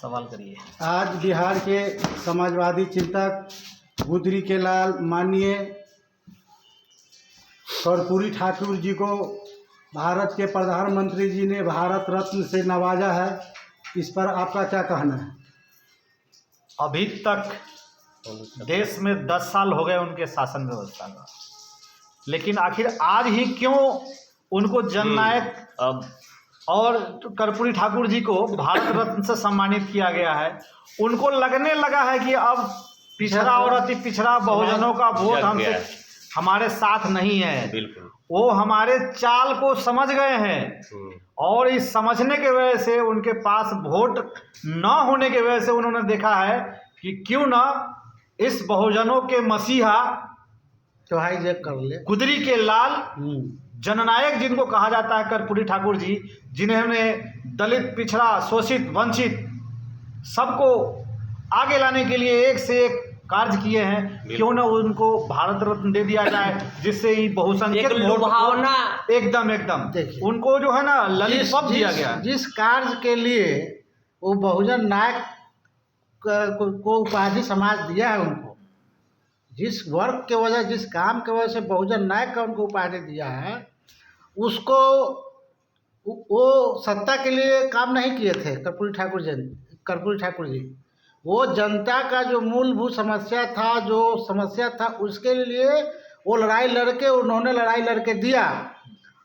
सवाल करिए। आज बिहार के समाजवादी चिंतक गुदरी के लाल माननीय कर्पूरी ठाकुर जी को भारत के प्रधानमंत्री जी ने भारत रत्न से नवाजा है। इस पर आपका क्या कहना है? अभी तक देश में 10 साल हो गए उनके शासन व्यवस्था का, लेकिन आखिर आज ही क्यों उनको जननायक और कर्पूरी ठाकुर जी को भारत रत्न से सम्मानित किया गया है? उनको लगने लगा है कि अब पिछड़ा और अति पिछड़ा बहुजनों का वोट हमसे हमारे साथ नहीं है। बिल्कुल, वो हमारे चाल को समझ गए हैं और इस समझने के वजह से उनके पास वोट न होने की वजह से उन्होंने देखा है कि क्यों ना इस बहुजनों के मसीहा तो हाईजैक कर ले गुदरी के लाल जननायक जिनको कहा जाता है कर्पूरी ठाकुर जी, जिन्होंने दलित, पिछड़ा, शोषित, वंचित सबको आगे लाने के लिए एक से एक कार्य किए हैं, क्यों ना उनको भारत रत्न दे दिया जाए, जिससे ही बहुसंख्यक भावना एकदम उनको जो है ना ललितपद दिया गया। जिस कार्य के लिए वो बहुजन नायक को उपाधि समाज दिया है, उनको जिस वर्ग के वजह, जिस काम के वजह से बहुजन नायक का उनको उपाधि दिया है, उसको वो सत्ता के लिए काम नहीं किए थे कर्पूरी ठाकुर जी। वो जनता का जो मूलभूत समस्या था उसके लिए वो उन्होंने लड़ाई लड़के दिया।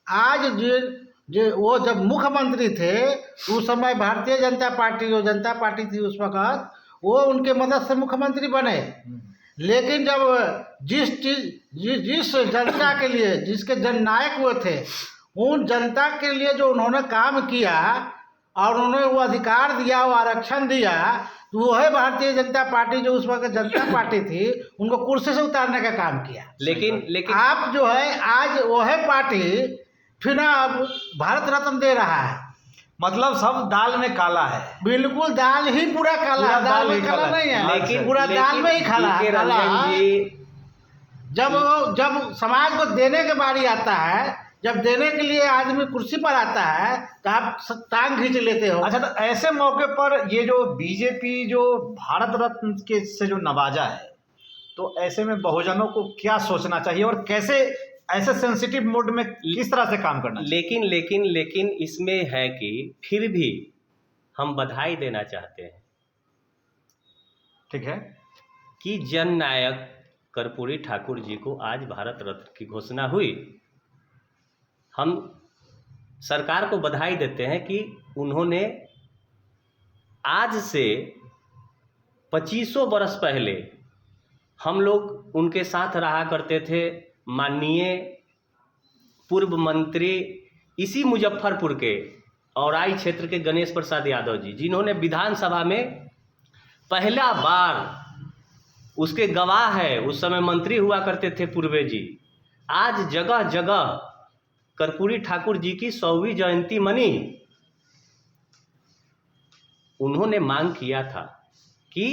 आज जो वो जब मुख्यमंत्री थे उस समय भारतीय जनता पार्टी, जो जनता पार्टी थी उस वक़्त, वो उनके मदद से मुख्यमंत्री बने। लेकिन जब जिस जनता के लिए, जिसके जननायक वो थे, उन जनता के लिए जो उन्होंने काम किया और उन्होंने वो अधिकार दिया, वो आरक्षण दिया, तो वो है भारतीय जनता पार्टी, जो उस वक्त जनता पार्टी थी, उनको कुर्सी से उतारने का काम किया। लेकिन आप जो है आज वो है पार्टी फिर ना अब भारत रत्न दे रहा है। मतलब सब दाल में काला है। बिल्कुल दाल ही पूरा काला है, दाल में काला नहीं है, लेकिन पूरा दाल में ही काला है। जब समाज को देने के बारी आता है, जब देने के लिए आदमी कुर्सी पर आता है, तो आप टांग खींच लेते हो। अच्छा, तो ऐसे मौके पर ये जो बीजेपी जो भारत रत्न के से जो नवाजा है, तो ऐसे में बहुजनों को क्या सोचना चाहिए और कैसे ऐसे सेंसिटिव मोड में किस तरह से काम करना चाहिए? लेकिन इसमें है कि फिर भी हम बधाई देना चाहते हैं, ठीक है, कि जननायक कर्पूरी ठाकुर जी को आज भारत रत्न की घोषणा हुई। हम सरकार को बधाई देते हैं कि उन्होंने आज से 2500 वर्ष पहले हम लोग उनके साथ रहा करते थे, माननीय पूर्व मंत्री इसी मुजफ्फरपुर के औराई क्षेत्र के गणेश प्रसाद यादव जी, जिन्होंने विधानसभा में पहला बार, उसके गवाह है, उस समय मंत्री हुआ करते थे पूर्वे जी। आज जगह जगह कर्पूरी ठाकुर जी की 100वीं जयंती मनी। उन्होंने मांग किया था कि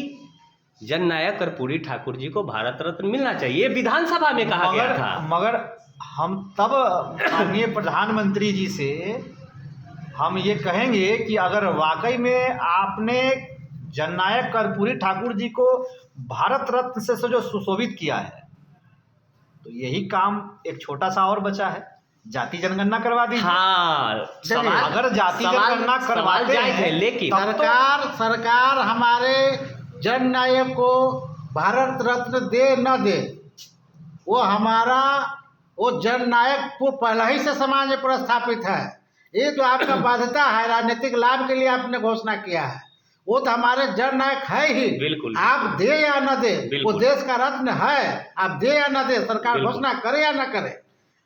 जननायक कर्पूरी ठाकुर जी को भारत रत्न मिलना चाहिए, विधानसभा में कहा गया था। मगर हम तब माननीय प्रधानमंत्री जी से हम ये कहेंगे कि अगर वाकई में आपने जननायक कर्पूरी ठाकुर जी को भारत रत्न से जो सुशोभित किया है, तो यही काम एक छोटा सा और बचा है, जाति जनगणना करवा दीजिए। हाँ, अगर जाति जनगणना करवाते हैं, लेकिन सरकार हमारे जननायक को भारत रत्न दे न दे, वो जननायक को पहले ही से समाज में प्रस्थापित है। ये तो आपका बाध्यता है, राजनीतिक लाभ के लिए आपने घोषणा किया है, वो तो हमारे जननायक है ही। बिल्कुल, आप दे या न दे, वो देश का रत्न है, आप दे या न दे, सरकार घोषणा करे या न करे।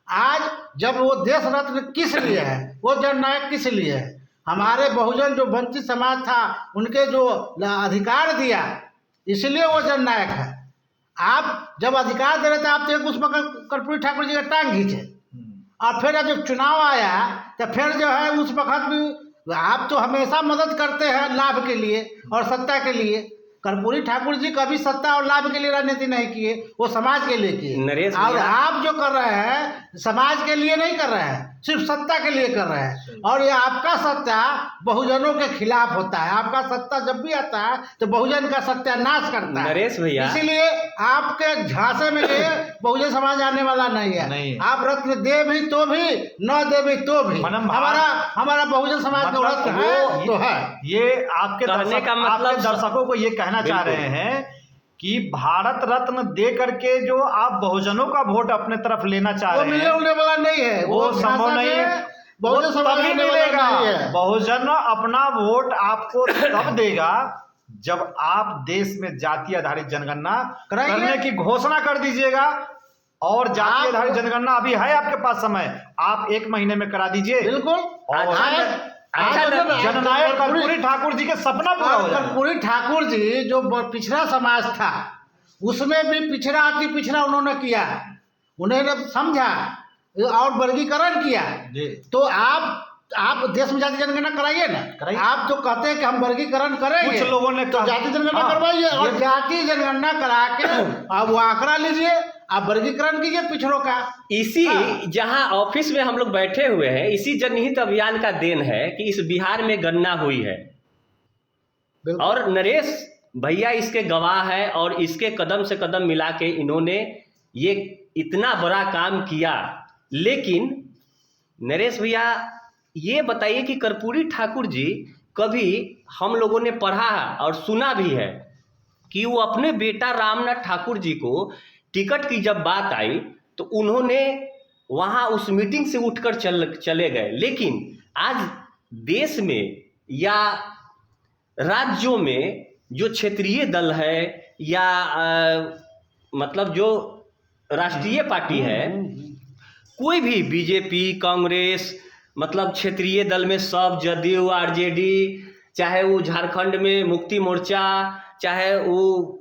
आज जब वो देश रत्न किस लिए है, वो जननायक किस लिए है? हमारे बहुजन जो वंचित समाज था, उनके जो अधिकार दिया, इसलिए वो जननायक है। आप जब अधिकार दे रहे थे, आप तो एक उस वक्त कर्पूरी ठाकुर जी का टांग खींचे, और फिर जब चुनाव आया तो फिर जो है उस वक्त भी आप तो हमेशा मदद करते हैं लाभ के लिए और सत्ता के लिए, कर्पूरी ठाकुर जी कभी सत्ता और लाभ के लिए राजनीति नहीं किए, वो समाज के लिए किए। नरेश और भैया- आप जो कर रहे हैं समाज के लिए नहीं कर रहे हैं, सिर्फ सत्ता के लिए कर रहे हैं। और ये आपका सत्ता बहुजनों के खिलाफ होता है। आपका सत्ता जब भी आता है तो बहुजन का सत्यानाश करता है। नरेश भैया- इसीलिए आपके झांसे में ये बहुजन समाज आने वाला नहीं है। नहीं। आप रत्न दे भी तो भी, न दे भी तो भी, मतलब हमारा बहुजन समाज का मतलब रत्न है तो है। ये आपके कहने का मतलब आपके दर्शकों को ये कहना चाह बिल्कुल। रहे हैं कि भारत रत्न दे करके जो आप बहुजनों का वोट अपने तरफ लेना चाह वो रहे मिलने हैं उलने वाला नहीं है, वो संभव झांसा नहीं में है। बहुजन वो समाज तभी आने वाला मिलेगा, नहीं है। बहुजन अपना वोट आपको तब देगा जब आप देश में जाति आधारित जनगणना कराइए। करने की घोषणा कर दीजिएगा। और जाति आधारित जनगणना अभी है आपके पास समय, आप 1 महीने में करा दीजिए। बिल्कुल। और अच्छा, जननायक कर्पूरी ठाकुर जी के सपना पूरा हो जाएगा। कर्पूरी ठाकुर जी जो पिछड़ा समाज था उसमें भी पिछड़ा अति पिछड़ा उन्होंने किया, उन्होंने समझा और वर्गीकरण किया। जी। तो आप देश में जाति जनगणना कराइए ना। कराइए। आप तो कहते हैं कि हम वर्गीकरण करेंगे, कुछ लोगों ने तो कहा- जाति जनगणना हाँ, करवाइए और ये- जाति जनगणना करा के आप वो आंकड़ा लीजिए, आप वर्गीकरण कीजिए पिछड़ों का। इसी हाँ। जहां ऑफिस में हम लोग बैठे हुए हैं, इसी जनहित अभियान का देन है कि इस बिहार में गणना हुई है। बिल्कुल। और नरेश भैया इसके गवाह है और इसके कदम से कदम मिला के इन्होंने ये इतना बड़ा काम किया। लेकिन नरेश भैया ये बताइए कि कर्पूरी ठाकुर जी कभी हम लोगों ने पढ़ा और सुना भी है कि वो अपने बेटा रामनाथ ठाकुर जी को टिकट की जब बात आई तो उन्होंने वहाँ उस मीटिंग से उठकर चले गए। लेकिन आज देश में या राज्यों में जो क्षेत्रीय दल है या मतलब जो राष्ट्रीय पार्टी है, कोई भी बीजेपी, कांग्रेस, मतलब क्षेत्रीय दल में सब, जदयू, आरजेडी, चाहे वो झारखंड में मुक्ति मोर्चा, चाहे वो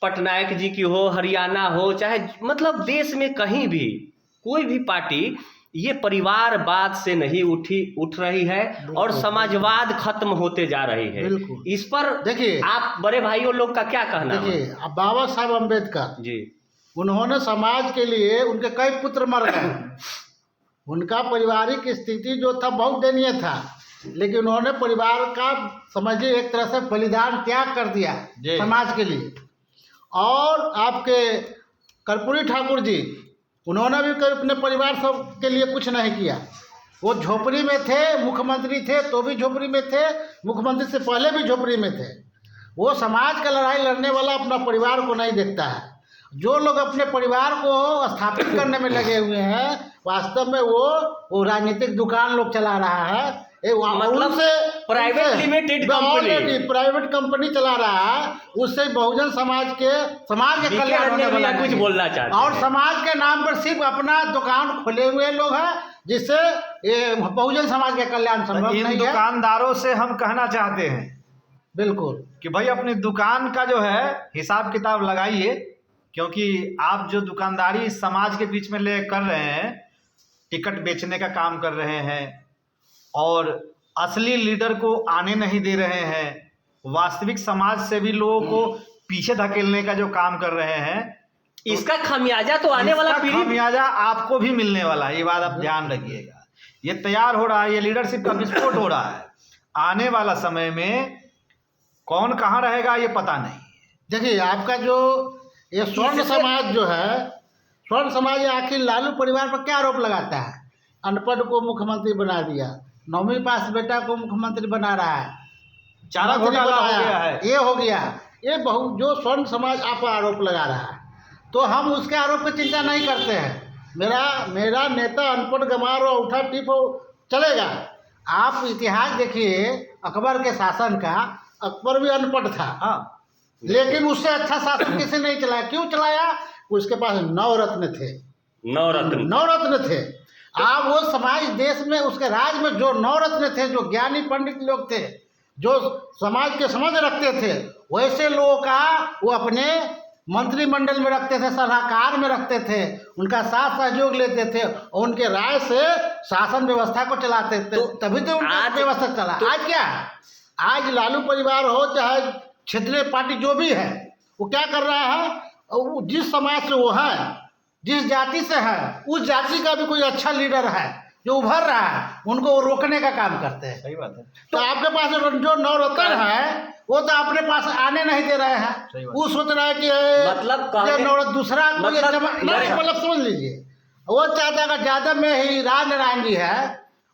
पटनायक जी की हो, हरियाणा हो, चाहे मतलब देश में कहीं भी कोई भी पार्टी ये परिवारवाद से नहीं उठ रही है और समाजवाद खत्म होते जा रही है। बिल्कुल। इस पर देखिए, आप बड़े भाइयों लोग का क्या कहना है? देखिए, अब बाबा साहब अम्बेडकर जी, उन्होंने समाज के लिए, उनके कई पुत्र मर गए, उनका पारिवारिक स्थिति जो था बहुत दयनीय था, लेकिन उन्होंने परिवार का समझिए एक तरह से बलिदान त्याग कर दिया समाज के लिए। और आपके कर्पूरी ठाकुर जी, उन्होंने भी कभी अपने परिवार सब के लिए कुछ नहीं किया। वो झोपड़ी में थे, मुख्यमंत्री थे तो भी झोपड़ी में थे, मुख्यमंत्री से पहले भी झोपड़ी में थे। वो समाज का लड़ाई लड़ने वाला अपना परिवार को नहीं देखता है। जो लोग अपने परिवार को स्थापित करने में लगे हुए हैं, वास्तव में वो राजनीतिक दुकान लोग चला रहा है। मतलब private limited company, private company चला रहा है, उससे बहुजन समाज के कल्याण होने वाला कुछ नहीं। बोलना चाहते और हैं। समाज के नाम पर सिर्फ अपना दुकान खोले हुए लोग हैं, जिससे ये बहुजन समाज का कल्याण संभव इन नहीं है। दुकानदारों से हम कहना चाहते हैं बिल्कुल कि भाई अपनी दुकान का जो है हिसाब किताब लगाइए, क्योंकि आप जो दुकानदारी समाज के बीच में ले कर रहे हैं, टिकट बेचने का काम कर रहे हैं और असली लीडर को आने नहीं दे रहे हैं, वास्तविक समाज से भी लोगों को पीछे धकेलने का जो काम कर रहे हैं, इसका खामियाजा तो आने वाला इसका पीढ़ी खामियाजा आपको भी मिलने वाला है। ये बात आप ध्यान रखिएगा। ये तैयार हो रहा है, ये लीडरशिप का विस्फोट हो रहा है। आने वाला समय में कौन कहाँ रहेगा ये पता नहीं। देखिए, आपका जो ये स्वर्ण समाज जो है, स्वर्ण समाज आखिर लालू परिवार पर क्या आरोप लगाता है? अनपढ़ को मुख्यमंत्री बना दिया, 9वीं पास बेटा को मुख्यमंत्री बना रहा है, चारा घोटाला हो गया है, ये हो गया। ये जो स्वर्ण समाज आप आरोप लगा रहा है, तो हम उसके आरोप की चिंता नहीं करते हैं। मेरा नेता अनपढ़ गंवार और उठा टिप चलेगा। आप इतिहास देखिए अकबर के शासन का, अकबर भी अनपढ़ था, हाँ, लेकिन उससे अच्छा शासन किसी नहीं चलाया। क्यों चलाया? उसके पास 9 रत्न थे। 9 रत्न थे। आप वो समाज देश में, उसके राज में जो 9 रत्न थे, जो ज्ञानी पंडित लोग थे, जो समाज के समझ रखते थे, वैसे लोगों का वो अपने मंत्रिमंडल में रखते थे, सलाहकार में रखते थे, उनका साथ सहयोग लेते थे और उनके राय से शासन व्यवस्था को चलाते थे। तभी तो उनका व्यवस्था चला। आज क्या है? आज लालू परिवार हो चाहे क्षेत्रीय पार्टी जो भी है वो क्या कर रहा है, वो जिस समाज से वो है, जिस जाति से है, उस जाति का भी कोई अच्छा लीडर है जो उभर रहा है, उनको वो रोकने का काम करते हैं। सही बात है। तो आपके पास जो नवरत्न है वो तो अपने पास आने नहीं दे रहे हैं। वो सोच रहा है कि मतलब नवरत्न दूसरा मतलब मतलब समझ लीजिए, वो चाहता है ज्यादा में ही राजनारायण जी है,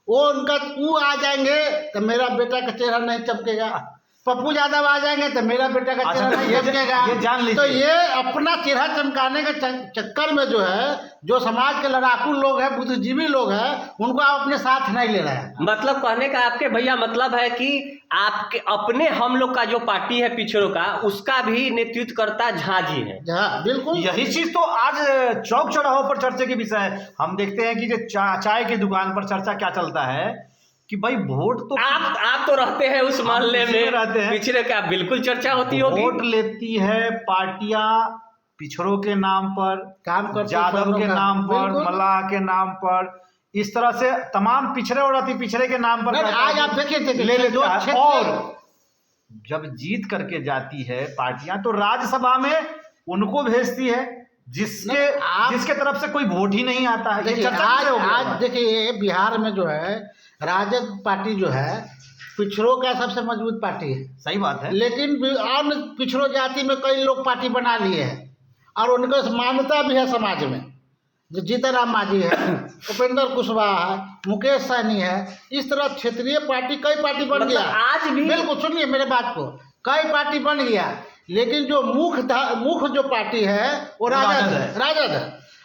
वो उनका वो आ जाएंगे तो मेरा बेटा का चेहरा नहीं चमकेगा, पप्पू यादव आ जाएंगे तो मेरा बेटा का चेहरा नहीं चमकेगा। ये जान लीजिए। तो ये अपना चेहरा चमकाने के चक्कर में जो है, जो समाज के लड़ाकू लोग हैं, बुद्धिजीवी लोग हैं, उनको आप अपने साथ नहीं ले रहे हैं। मतलब कहने का आपके भैया मतलब है कि आपके अपने हम लोग का जो पार्टी है पिछड़ों का, उसका भी नेतृत्व करता झा जी है। हाँ बिल्कुल, यही चीज तो आज चौक चौराहों पर चर्चा की विषय है। हम देखते हैं कि जो चाय की दुकान पर चर्चा क्या चलता है कि भाई वोट तो आप तो रहते हैं उस मोहल्ले में, रहते हैं, पिछड़े का बिल्कुल चर्चा होती होगी। वोट लेती है पार्टियां पिछड़ों के नाम पर, काम करते जादव के नाम पर, बिल्कुल। मल्लाह के नाम पर, इस तरह से तमाम पिछड़े और अति पिछड़े के नाम पर आज आप देखिए ले लेते जो हैं। क्षेत्र- और जब जीत करके जाती है पार्टियां तो राज्यसभा में उनको भेजती है जिसके तरफ से कोई वोट ही नहीं आता है। ये देखिए चर्चा कैसे हो गया? आज देखिए बिहार में जो है राजद पार्टी जो है पिछड़ों का सबसे मजबूत पार्टी है। सही बात है। लेकिन अन्य पिछड़ों जाति में कई लोग पार्टी बना लिए हैं और उनको मान्यता भी है समाज में, जो जीतनराम मांझी है, उपेंद्र कुशवाहा है, मुकेश सहनी है, इस तरह क्षेत्रीय पार्टी कई पार्टी बन गया। आज भी बिल्कुल सुनिए मेरे बात को, कई पार्टी बन गया, लेकिन जो मुख्य जो पार्टी है वो राजद है।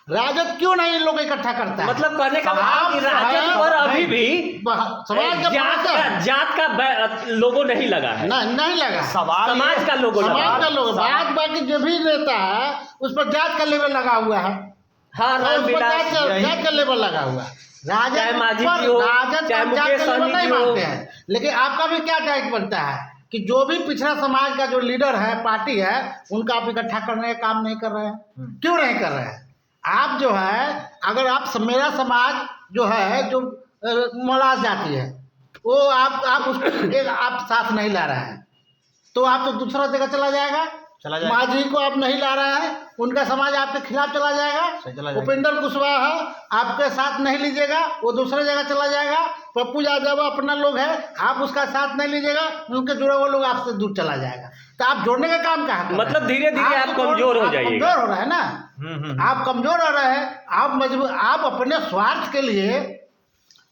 राजद क्यों नहीं इन लोग इकट्ठा करता है? मतलब कहने का भाव कि राजद पर अभी भी समाज का जात का लोगो नहीं लगा है। नहीं लगा, समाज का लोगो लगा। समाज का लोगो, बाकी जो भी नेता है उस पर जात का लेवल लगा हुआ है। हाँ, जात का लेवल लगा हुआ है। राजद नहीं मानते हैं, लेकिन आपका भी क्या टाइप बनता है कि जो भी पिछड़ा समाज का जो लीडर है, पार्टी है, उनका आप इकट्ठा करने का काम नहीं कर रहे हैं। क्यों नहीं कर रहे हैं? आप जो है, अगर आप मेरा समाज जो है, जो मलाज जाती है, वो आप उसको आप साथ नहीं ला रहे हैं, तो आप तो दूसरा जगह चला जाएगा। मांझी को आप नहीं ला रहे हैं, उनका समाज आपके खिलाफ चला जाएगा। उपेंद्र कुशवाहा आपके साथ नहीं लीजिएगा, वो दूसरे जगह चला जाएगा। पप्पू यादव अपना लोग है, आप उसका साथ नहीं लीजिएगा, उनके जुड़े हुए लोग आपसे दूर चला जाएगा। तो आप जोड़ने का काम कहाँ कर रहे हैं? मतलब धीरे धीरे आप कमजोर हो जाइएगा। कमजोर हो रहा है ना, आप कमजोर हो रहे हैं। आप अपने स्वार्थ के लिए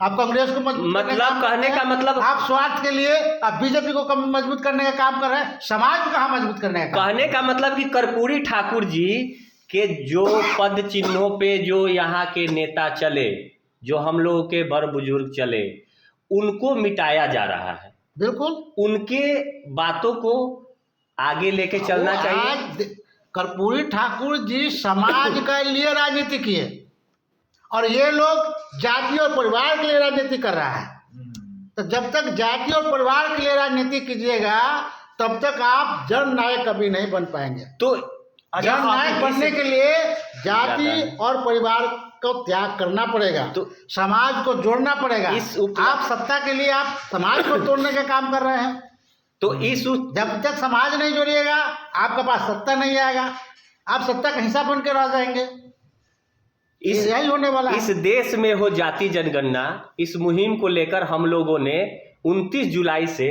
आप कांग्रेस को मजबूत मतलब कहने का मतलब आप स्वार्थ के लिए आप बीजेपी को मजबूत करने का काम कर रहे हैं, समाज को कहाँ मजबूत करने का? कहने का मतलब कि कर्पूरी ठाकुर जी के जो पद चिन्हों पे जो यहाँ के नेता चले, जो हम लोगों के बड़ बुजुर्ग चले, उनको मिटाया जा रहा है। बिल्कुल, उनके बातों को आगे लेके चलना चाहिए। कर्पूरी ठाकुर जी समाज के लिए राजनीति किए और ये लोग जाति और परिवार के लिए राजनीति कर रहा है। तो जब तक जाति और परिवार के लिए राजनीति कीजिएगा तब तक आप जननायक कभी नहीं बन पाएंगे। तो जननायक बनने के लिए जाति और परिवार को त्याग करना पड़ेगा, तो समाज को जोड़ना पड़ेगा। आप सत्ता के लिए आप समाज को तोड़ने का काम कर रहे हैं। तो जब तक समाज नहीं जोड़िएगा आपके पास सत्ता नहीं आएगा, आप सत्ता का हिस्सा बन के रह जाएंगे। यही होने वाला है। इस देश में हो जाति जनगणना, इस मुहिम को लेकर हम लोगों ने 29 जुलाई से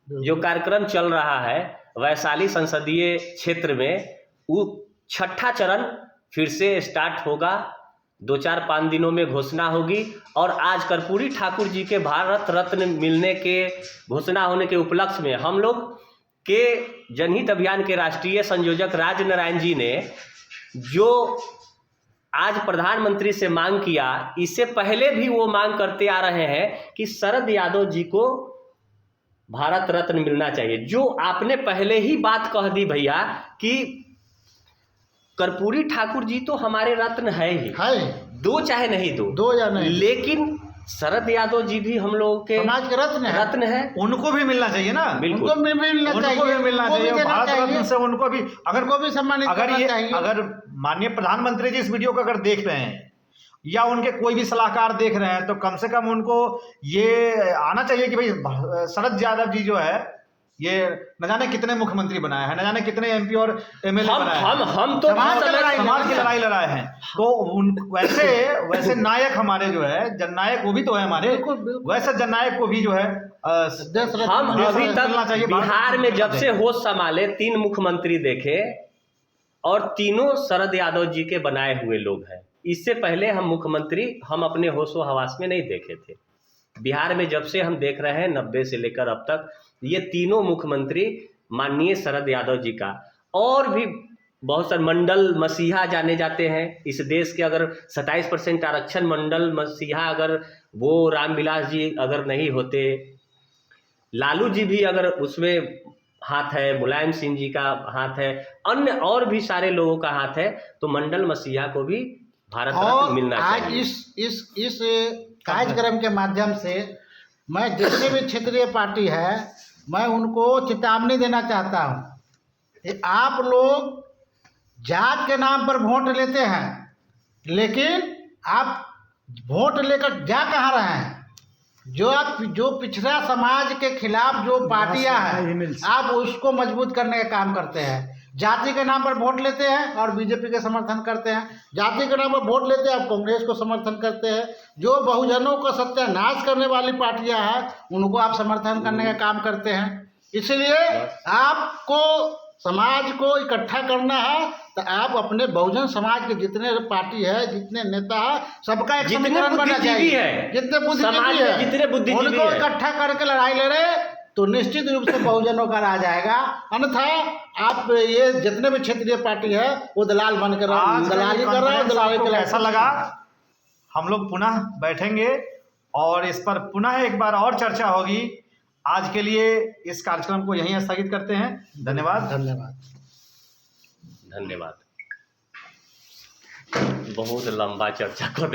जो कार्यक्रम चल रहा है वैशाली संसदीय क्षेत्र में, वो 6ठा चरण फिर से स्टार्ट होगा। 2-4-5 दिनों में घोषणा होगी। और आज कर्पूरी ठाकुर जी के भारत रत्न मिलने के घोषणा होने के उपलक्ष्य में हम लोग के जनहित अभियान के राष्ट्रीय संयोजक राजनारायण जी ने जो आज प्रधानमंत्री से मांग किया, इससे पहले भी वो मांग करते आ रहे हैं कि शरद यादव जी को भारत रत्न मिलना चाहिए। जो आपने पहले ही बात कह दी भैया कि कर्पूरी ठाकुर जी तो हमारे रत्न है ही, दो चाहे नहीं दो या नहीं, लेकिन शरद यादव जी भी हम लोगों के समाज के रत्न है। उनको भी मिलना चाहिए ना। बिल्कुल, उनको भी मिलना चाहिए। भारत रत्न से उनको भी सम्मानित करना चाहिए। अगर माननीय प्रधानमंत्री जी इस वीडियो को अगर देख रहे हैं या उनके कोई भी सलाहकार देख रहे हैं, तो कम से कम उनको ये आना चाहिए कि भाई शरद यादव जी जो है ये न जाने कितने मुख्यमंत्री बनाए हैं, न जाने कितने एमपी और एमएलए बनाए हैं, हम तो समाज की लड़ाई समाज की लड़ाई लड़ाए हैं। तो उन वैसे नायक हमारे जो है जननायक वो भी तो है हमारे, बिल्कुल बिल्कुल। वैसे जननायक को भी जो है हम देश अभी में चलना तक चाहिए। बिहार में जब से होश संभाले 3 मुख्यमंत्री देखे और तीनों शरद यादव जी के बनाए हुए लोग हैं। इससे पहले हम मुख्यमंत्री हम अपने होशो हवास में नहीं देखे थे। बिहार में जब से हम देख रहे हैं 90 से लेकर अब तक ये तीनों मुख्यमंत्री माननीय शरद यादव जी का, और भी बहुत सारे मंडल मसीहा जाने जाते हैं इस देश के। अगर 27% आरक्षण मंडल मसीहा अगर वो रामविलास जी अगर नहीं होते, लालू जी भी अगर उसमें हाथ है, मुलायम सिंह जी का हाथ है, अन्य और भी सारे लोगों का हाथ है, तो मंडल मसीहा को भी भारत रत्न मिलना आज चाहिए। इस कार्यक्रम के माध्यम से मैं जितने भी क्षेत्रीय पार्टी है मैं उनको चेतावनी देना चाहता हूँ कि आप लोग जात के नाम पर वोट लेते हैं, लेकिन आप वोट लेकर जा कहाँ रहे हैं? जो पिछड़ा समाज के खिलाफ जो पार्टियां हैं आप उसको मजबूत करने का काम करते हैं। जाति के नाम पर वोट लेते हैं और बीजेपी के समर्थन करते हैं, जाति के नाम पर वोट लेते हैं आप कांग्रेस को समर्थन करते हैं। जो बहुजनों को सत्यानाश करने वाली पार्टियां हैं उनको आप समर्थन करने का काम करते हैं। इसलिए आपको समाज को इकट्ठा करना है तो आप अपने बहुजन समाज के जितने पार्टी है, जितने नेता है, सबका एक समीकरण बनना चाहिए। जितने बुद्धिजीवी है जितने बुद्धिजीवी उनको इकट्ठा करके लड़ाई लड़े तो निश्चित रूप से बहुजनों का राज आएगा। अन्यथा आप ये जितने भी क्षेत्रीय पार्टी है वो दलाल बन कर दलाली कर रहे हैं। दलाली के कैसा लगा? हम लोग पुनः बैठेंगे और इस पर पुनः एक बार और चर्चा होगी। आज के लिए इस कार्यक्रम को यहीं स्थगित करते हैं। धन्यवाद। धन्यवाद। बहुत लंबा चर्चा को